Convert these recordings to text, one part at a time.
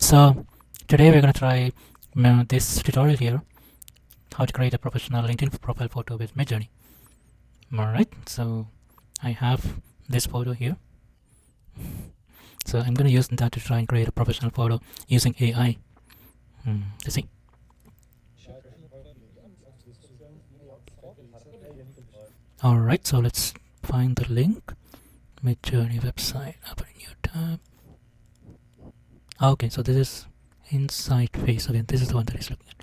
So today we're going to try this tutorial here, how to create a professional LinkedIn profile photo with Midjourney. Alright, so I have this photo here. So I'm going to use that to try and create a professional photo using AI. Let's see. Alright, so let's find the link. Midjourney website, open a new tab. Okay, so this is inside face. Again, this is the one that is looking at.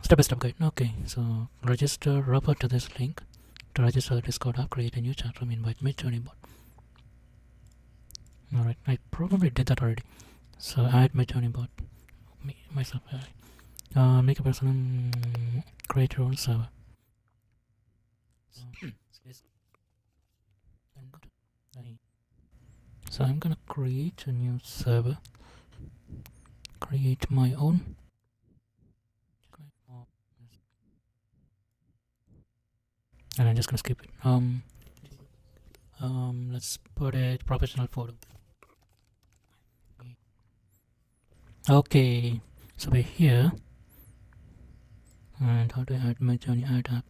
Step by step guide. Okay, so register, refer to this link. To register the Discord app, create a new chat room, invite Midjourney bot. Alright, I probably did that already. So add Midjourney bot. Myself. Make a person, create your own server. So I'm gonna create a new server. Create my own. And I'm just gonna skip it. Let's put it professional photo. Okay, so we're here. And how do I add Midjourney add app?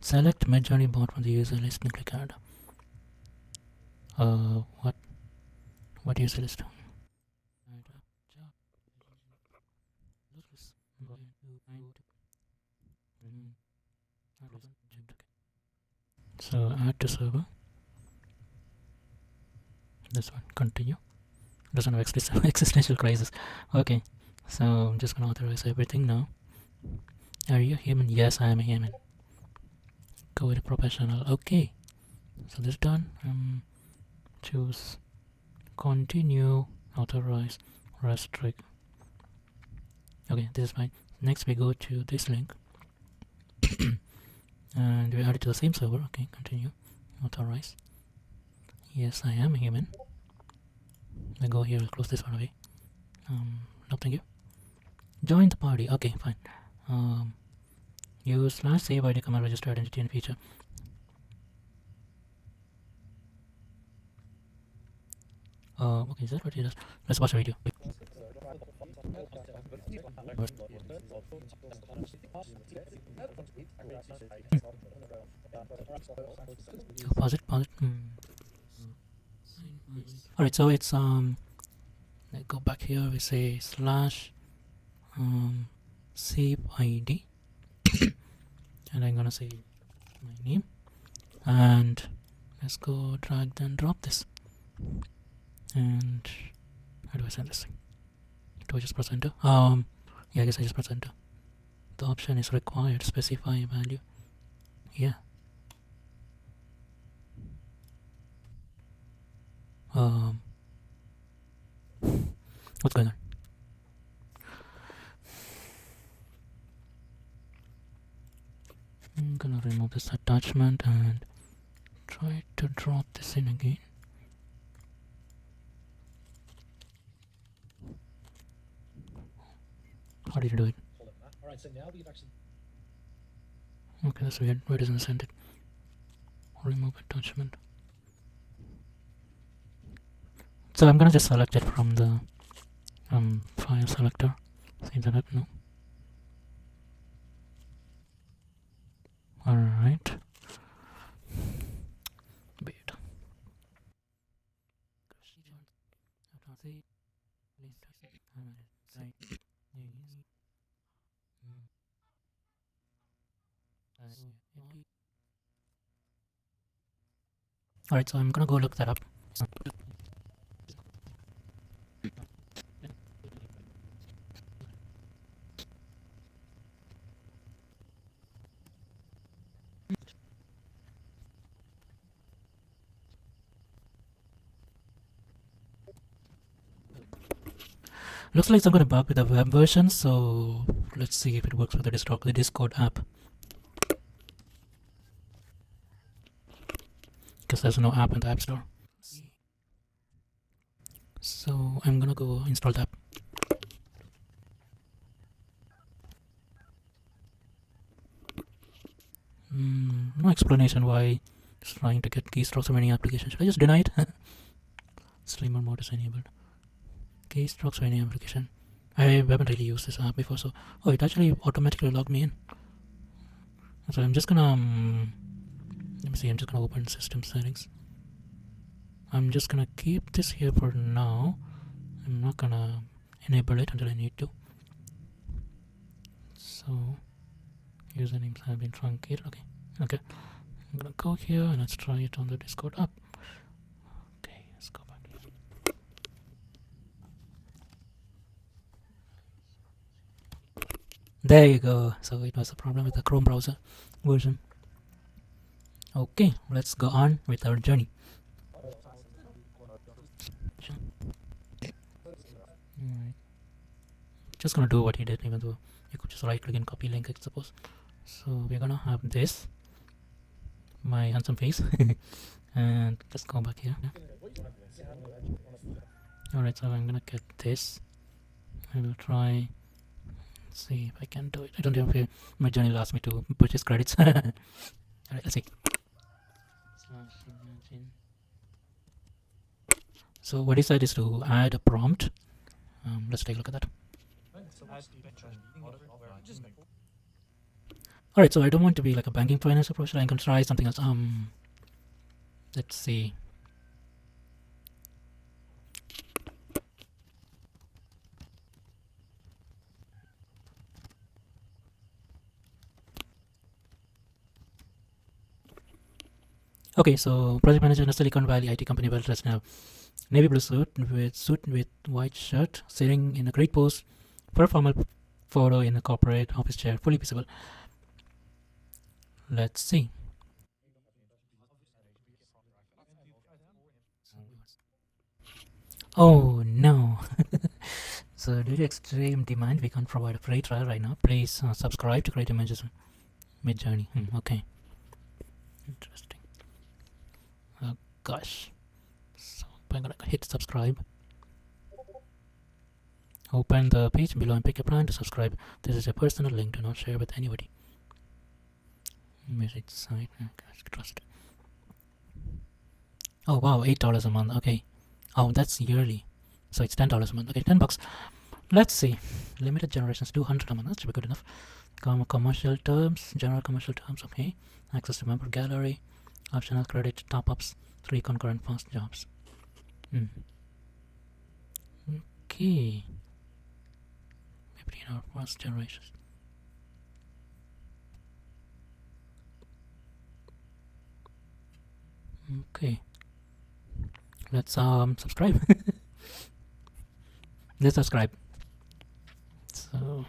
Select Midjourney bot from the user list and click add. What user list? So add to server. This one, continue. Doesn't have existential crisis. Okay, so I'm just gonna authorize everything now. Are you a human? Yes, I am a human. Go with a professional. Okay, so this done. Choose continue, authorize, restrict. Okay, this is fine. Next we go to this link and we add it to the same server. Okay, continue, authorize. Yes, I am a human. I go here, we'll close this one away. No, thank you. Join the party. Okay, fine. Use /save ID command, register identity and feature. Okay, is that what it does? Let's watch the video. Pause it. Alright, so it's go back here, we say /save ID and I'm gonna say my name, and let's go drag and drop this. And how do I send this thing? Do I just press enter? Yeah, I guess I just press enter. The option is required, specify a value. Yeah. What's going on? I'm gonna remove this attachment and try to drop this in again. How did you do it? Alright, so now we've actually. Okay, that's weird. Why doesn't it send it? Remove attachment. So I'm gonna just select it from the file selector. Save that up now. Alright. Wait. Alright, so I'm gonna go look that up. Looks like some kind of bug with the web version, so let's see if it works with the Discord app. Because there's no app in the App Store. So I'm gonna go install the app. No, explanation why it's trying to get keystrokes from any application. Should I just deny it? Slimmer mode is enabled. Keystrokes for any application. I haven't really used this app before, so it actually automatically logged me in. So I'm just gonna let me see. I'm just gonna open system settings. I'm just gonna keep this here for now. I'm not gonna enable it until I need to. So usernames have been truncated. Okay. I'm gonna go here and let's try it on the Discord app. Okay, let's go back here. There you go. So it was a problem with the Chrome browser version. Okay, let's go on with our journey. Alright. Just gonna do what he did, even though you could just right click and copy link, I suppose. So we're gonna have this, my handsome face, and let's go back here. Alright, so I'm gonna get this. I will try. See if I can do it. I don't know if Midjourney will ask me to purchase credits. Alright, let's see. So what he said is to add a prompt. Let's take a look at that. Alright, so I don't want to be like a banking finance approach. I can try something else. Let's see. Okay, so project manager in a Silicon Valley IT company well dressed now. Navy blue suit with white shirt, sitting in a great pose for a formal photo in a corporate office chair, fully visible. Let's see. Oh no. So due to extreme demand, we can't provide a free trial right now. Please subscribe to Create Images Midjourney. Okay. Interesting. Oh gosh. So I'm gonna hit subscribe. Open the page below and pick a plan to subscribe. This is a personal link. Do not share with anybody. Visit site. Trust. Oh wow, $8 a month. Okay. Oh, that's yearly. So it's $10 a month. Okay, $10. Let's see. Limited generations, 200 a month. That should be good enough. Commercial terms, general commercial terms. Okay. Access to member gallery, optional credit top-ups, 3 concurrent fast jobs. Okay. Maybe in our first generations. Okay. Let's subscribe. Let's subscribe. So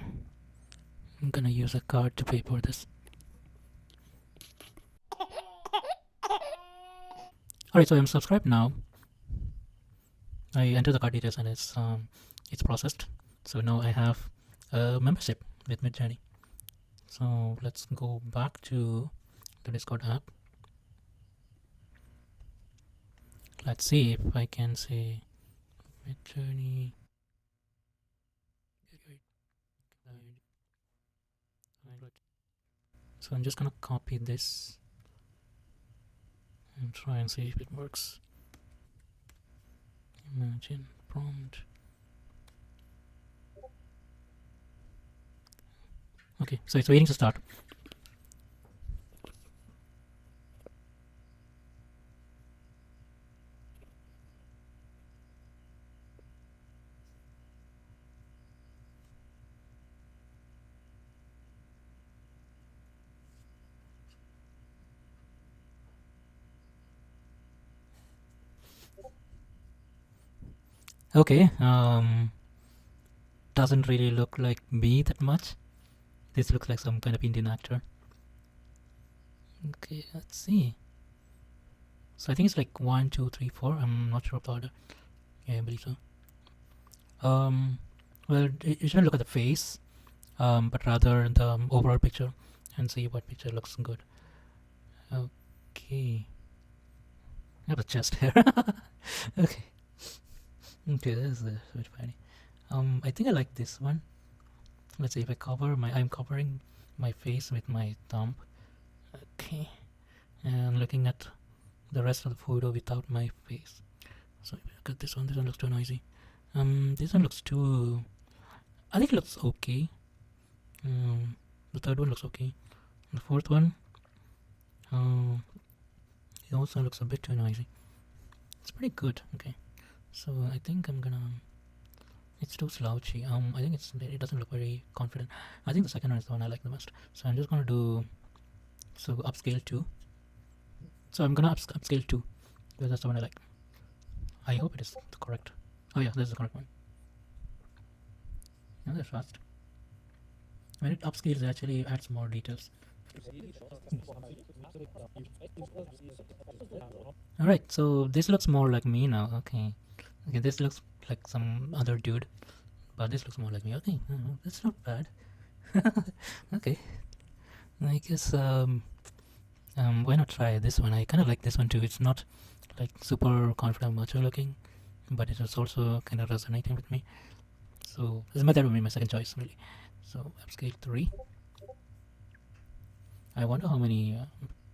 I'm gonna use a card to pay for this. Alright, so I'm subscribed now. I enter the card details and it's processed. So now I have a membership with Midjourney. So let's go back to the Discord app. Let's see if I can say Midjourney. So I'm just gonna copy this and try and see if it works. Imagine prompt. Okay, so it's waiting to start. Okay, doesn't really look like me that much. This looks like some kind of Indian actor. Okay, let's see. So I think it's like 1, 2, 3, 4. I'm not sure of the order. Yeah, I believe so. Well, you shouldn't look at the face, but rather the overall picture and see what picture looks good. Okay. I have a chest hair. Okay. Okay, this is a bit funny. I think I like this one. Let's see if I cover I'm covering my face with my thumb. Okay. looking at the rest of the photo without my face. So look at this one. This one looks too noisy. This one looks too. I think it looks okay. The third one looks okay. The fourth one, it also looks a bit too noisy. It's pretty good. Okay, so I think I'm gonna. It's too slouchy. I think it doesn't look very confident. I think the second one is the one I like the most. So I'm just gonna do upscale 2. So I'm gonna upscale 2 because that's the one I like. I hope it is the correct. Oh yeah, this is the correct one. Yeah, that's fast. When it upscales, it actually adds more details. Alright, so this looks more like me now. Okay, this looks like some other dude, but this looks more like me. Okay, that's not bad. Okay, I guess why not try this one? I kind of like this one too. It's not like super confident macho looking, but it is also kind of resonating with me. So that would be my second choice really. So upscale 3. I wonder how many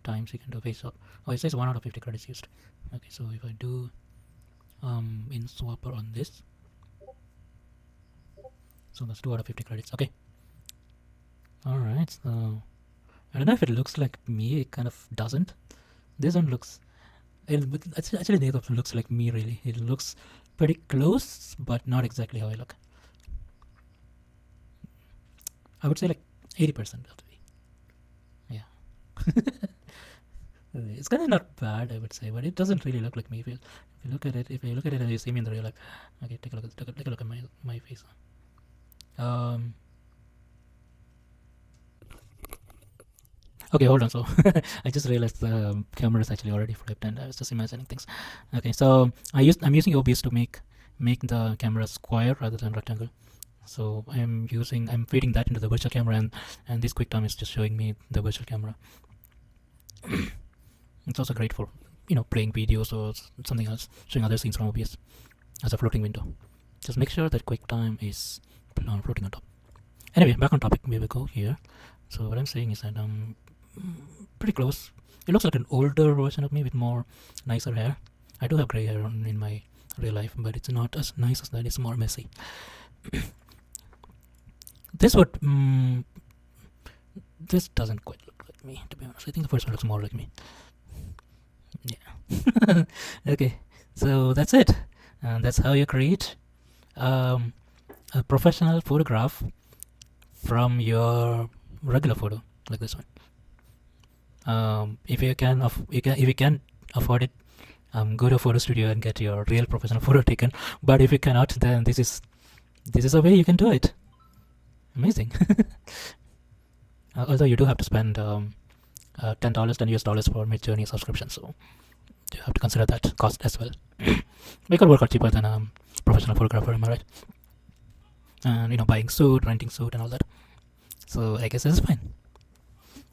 times you can do face swap. Oh, it says 1 out of 50 credits used. Okay, so if I do in swapper on this, so that's 2 out of 50 credits. Okay. Alright, so I don't know if it looks like me. It kind of doesn't. This one looks. Actually, neither of them looks like me really. It looks pretty close, but not exactly how I look. I would say like 80% of the way. Yeah. It's kind of not bad, I would say, but it doesn't really look like me. If you look at it, and you see me in the real life, okay, take a look at my face. Okay, hold on. So I just realized the camera is actually already flipped, and I was just imagining things. Okay, so I'm using OBS to make the camera square rather than rectangle. So I'm feeding that into the virtual camera, and this QuickTime is just showing me the virtual camera. It's also great for playing videos or something else, showing other scenes from OBS as a floating window. Just make sure that QuickTime is floating on top. Anyway, back on topic. We will go here. So what I'm saying is that pretty close. It looks like an older version of me with more nicer hair. I do have gray hair in my real life, but it's not as nice as that. It's more messy. This doesn't quite look like me, to be honest. I think the first one looks more like me. Yeah. Okay, so that's it. And that's how you create a professional photograph from your regular photo, like this one. If you can afford it, go to a photo studio and get your real professional photo taken. But if you cannot, then this is a way you can do it. Amazing. Although you do have to spend $10 US for Midjourney subscription, so you have to consider that cost as well. It could work out cheaper than a professional photographer, am I right? And buying suit, renting suit, and all that. So I guess this is fine.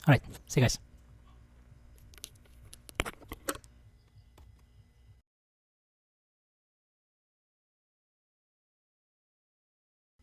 Alright, see you guys.